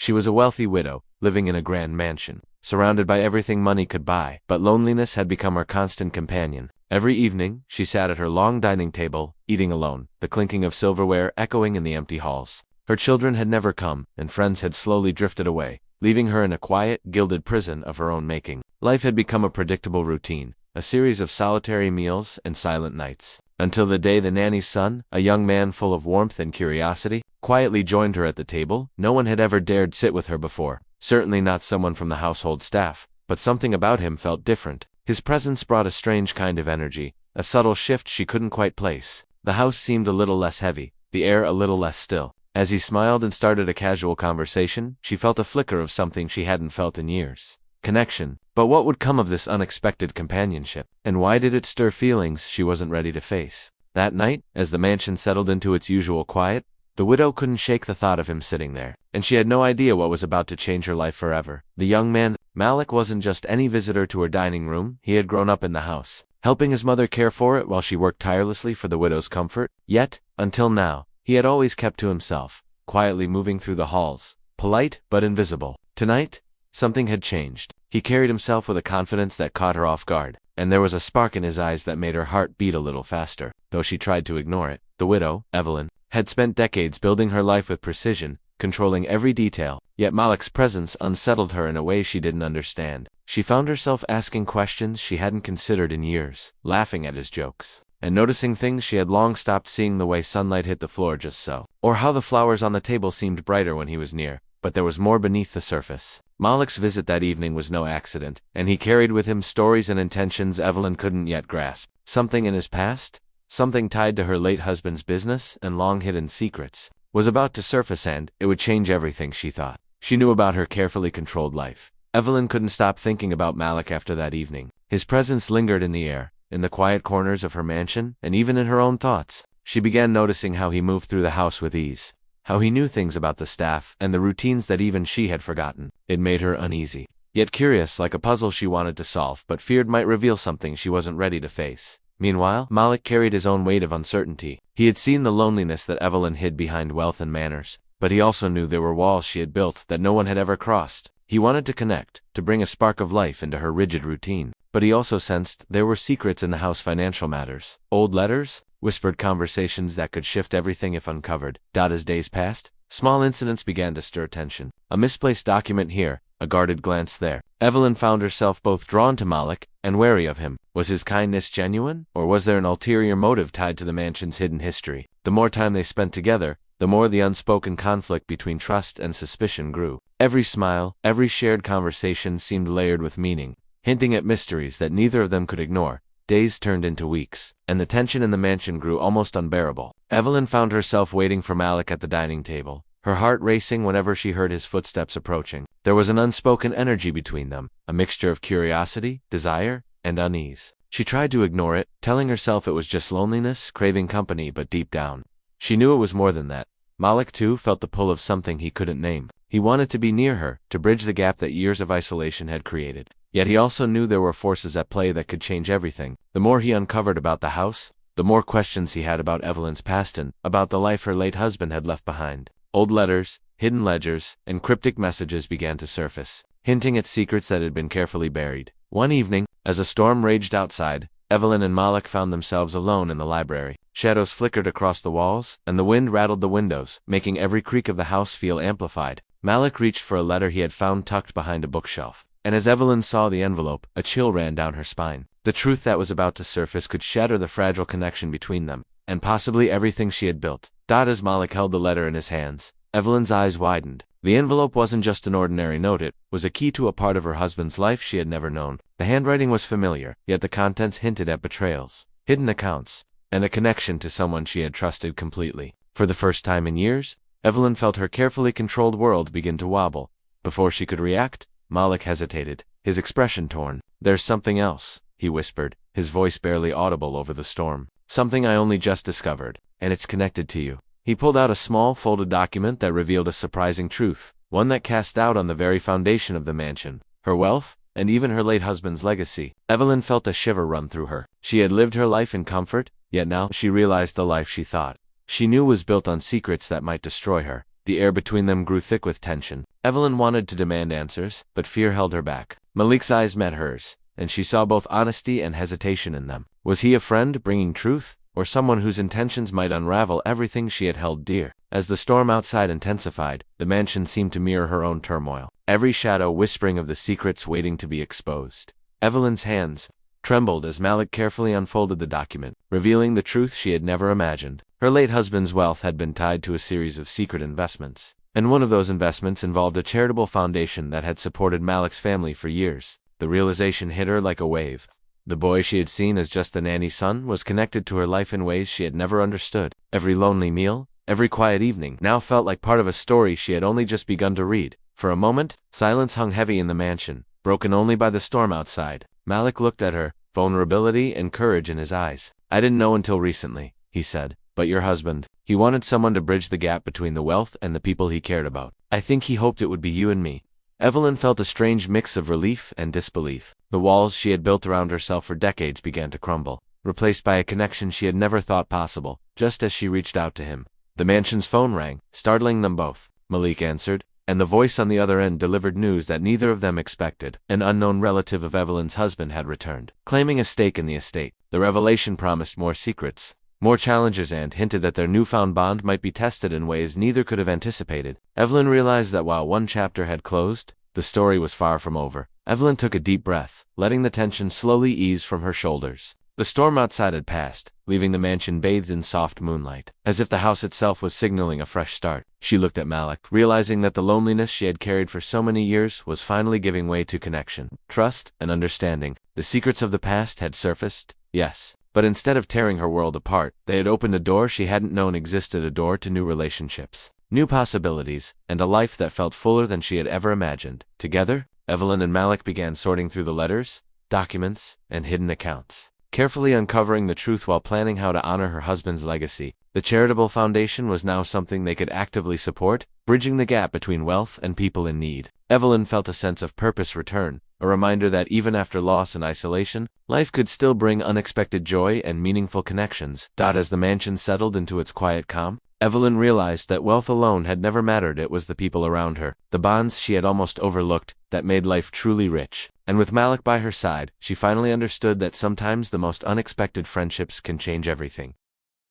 She was a wealthy widow, living in a grand mansion, surrounded by everything money could buy, but loneliness had become her constant companion. Every evening, she sat at her long dining table, eating alone, the clinking of silverware echoing in the empty halls. Her children had never come, and friends had slowly drifted away, leaving her in a quiet, gilded prison of her own making. Life had become a predictable routine, a series of solitary meals and silent nights, until the day the nanny's son, a young man full of warmth and curiosity, quietly joined her at the table. No one had ever dared sit with her before, certainly not someone from the household staff, but something about him felt different. His presence brought a strange kind of energy, a subtle shift she couldn't quite place. The house seemed a little less heavy, the air a little less still. As he smiled and started a casual conversation, she felt a flicker of something she hadn't felt in years. Connection. But what would come of this unexpected companionship? And why did it stir feelings she wasn't ready to face? That night, as the mansion settled into its usual quiet, the widow couldn't shake the thought of him sitting there, and she had no idea what was about to change her life forever. The young man, Malik, wasn't just any visitor to her dining room. He had grown up in the house, helping his mother care for it while she worked tirelessly for the widow's comfort. Yet, until now, he had always kept to himself, quietly moving through the halls, polite but invisible. Tonight, something had changed. He carried himself with a confidence that caught her off guard, and there was a spark in his eyes that made her heart beat a little faster, though she tried to ignore it. The widow, Evelyn, had spent decades building her life with precision, controlling every detail, yet Malik's presence unsettled her in a way she didn't understand. She found herself asking questions she hadn't considered in years, laughing at his jokes, and noticing things she had long stopped seeing, the way sunlight hit the floor just so, or how the flowers on the table seemed brighter when he was near. But there was more beneath the surface. Malik's visit that evening was no accident, and he carried with him stories and intentions Evelyn couldn't yet grasp. Something in his past, something tied to her late husband's business and long-hidden secrets, was about to surface, and it would change everything, she thought. She knew about her carefully controlled life. Evelyn couldn't stop thinking about Malik after that evening. His presence lingered in the air, in the quiet corners of her mansion, and even in her own thoughts. She began noticing how he moved through the house with ease, how he knew things about the staff and the routines that even she had forgotten. It made her uneasy, yet curious, like a puzzle she wanted to solve but feared might reveal something she wasn't ready to face. Meanwhile, Malik carried his own weight of uncertainty. He had seen the loneliness that Evelyn hid behind wealth and manners, but he also knew there were walls she had built that no one had ever crossed. He wanted to connect, to bring a spark of life into her rigid routine, but he also sensed there were secrets in the house, financial matters, old letters, whispered conversations that could shift everything if uncovered. As days passed, small incidents began to stir tension. A misplaced document here, a guarded glance there. Evelyn found herself both drawn to Malik and wary of him. Was his kindness genuine, or was there an ulterior motive tied to the mansion's hidden history? The more time they spent together, the more the unspoken conflict between trust and suspicion grew. Every smile, every shared conversation seemed layered with meaning, hinting at mysteries that neither of them could ignore. Days turned into weeks, and the tension in the mansion grew almost unbearable. Evelyn found herself waiting for Malik at the dining table, her heart racing whenever she heard his footsteps approaching. There was an unspoken energy between them, a mixture of curiosity, desire, and unease. She tried to ignore it, telling herself it was just loneliness, craving company, but deep down, she knew it was more than that. Malik, too, felt the pull of something he couldn't name. He wanted to be near her, to bridge the gap that years of isolation had created. Yet he also knew there were forces at play that could change everything. The more he uncovered about the house, the more questions he had about Evelyn's past and about the life her late husband had left behind. Old letters, hidden ledgers, and cryptic messages began to surface, hinting at secrets that had been carefully buried. One evening, as a storm raged outside, Evelyn and Malik found themselves alone in the library. Shadows flickered across the walls, and the wind rattled the windows, making every creak of the house feel amplified. Malik reached for a letter he had found tucked behind a bookshelf, and as Evelyn saw the envelope, a chill ran down her spine. The truth that was about to surface could shatter the fragile connection between them, and possibly everything she had built. As Malik held the letter in his hands, Evelyn's eyes widened. The envelope wasn't just an ordinary note, it was a key to a part of her husband's life she had never known. The handwriting was familiar, yet the contents hinted at betrayals, hidden accounts, and a connection to someone she had trusted completely. For the first time in years, Evelyn felt her carefully controlled world begin to wobble. Before she could react, Malik hesitated, his expression torn. "There's something else," he whispered, his voice barely audible over the storm. "Something I only just discovered, and it's connected to you." He pulled out a small, folded document that revealed a surprising truth, one that cast doubt on the very foundation of the mansion, her wealth, and even her late husband's legacy. Evelyn felt a shiver run through her. She had lived her life in comfort, yet now she realized the life she thought she knew was built on secrets that might destroy her. The air between them grew thick with tension. Evelyn wanted to demand answers, but fear held her back. Malik's eyes met hers, and she saw both honesty and hesitation in them. Was he a friend bringing truth, or someone whose intentions might unravel everything she had held dear? As the storm outside intensified, the mansion seemed to mirror her own turmoil, every shadow whispering of the secrets waiting to be exposed. Evelyn's hands trembled as Malik carefully unfolded the document, revealing the truth she had never imagined. Her late husband's wealth had been tied to a series of secret investments, and one of those investments involved a charitable foundation that had supported Malik's family for years. The realization hit her like a wave. The boy she had seen as just the nanny's son was connected to her life in ways she had never understood. Every lonely meal, every quiet evening, now felt like part of a story she had only just begun to read. For a moment, silence hung heavy in the mansion, broken only by the storm outside. Malik looked at her, vulnerability and courage in his eyes. "I didn't know until recently," he said, "but your husband, he wanted someone to bridge the gap between the wealth and the people he cared about. I think he hoped it would be you and me." Evelyn felt a strange mix of relief and disbelief. The walls she had built around herself for decades began to crumble, replaced by a connection she had never thought possible. Just as she reached out to him, the mansion's phone rang, startling them both. Malik answered, and the voice on the other end delivered news that neither of them expected. An unknown relative of Evelyn's husband had returned, claiming a stake in the estate. The revelation promised more secrets, more challenges, and hinted that their newfound bond might be tested in ways neither could have anticipated. Evelyn realized that while one chapter had closed, the story was far from over. Evelyn took a deep breath, letting the tension slowly ease from her shoulders. The storm outside had passed, leaving the mansion bathed in soft moonlight, as if the house itself was signaling a fresh start. She looked at Malik, realizing that the loneliness she had carried for so many years was finally giving way to connection, trust, and understanding. The secrets of the past had surfaced, yes, but instead of tearing her world apart, they had opened a door she hadn't known existed, a door to new relationships, new possibilities, and a life that felt fuller than she had ever imagined. Together, Evelyn and Malik began sorting through the letters, documents, and hidden accounts, carefully uncovering the truth while planning how to honor her husband's legacy. The charitable foundation was now something they could actively support, bridging the gap between wealth and people in need. Evelyn felt a sense of purpose return, a reminder that even after loss and isolation, life could still bring unexpected joy and meaningful connections. As the mansion settled into its quiet calm, Evelyn realized that wealth alone had never mattered. It was the people around her, the bonds she had almost overlooked, that made life truly rich. And with Malik by her side, she finally understood that sometimes the most unexpected friendships can change everything.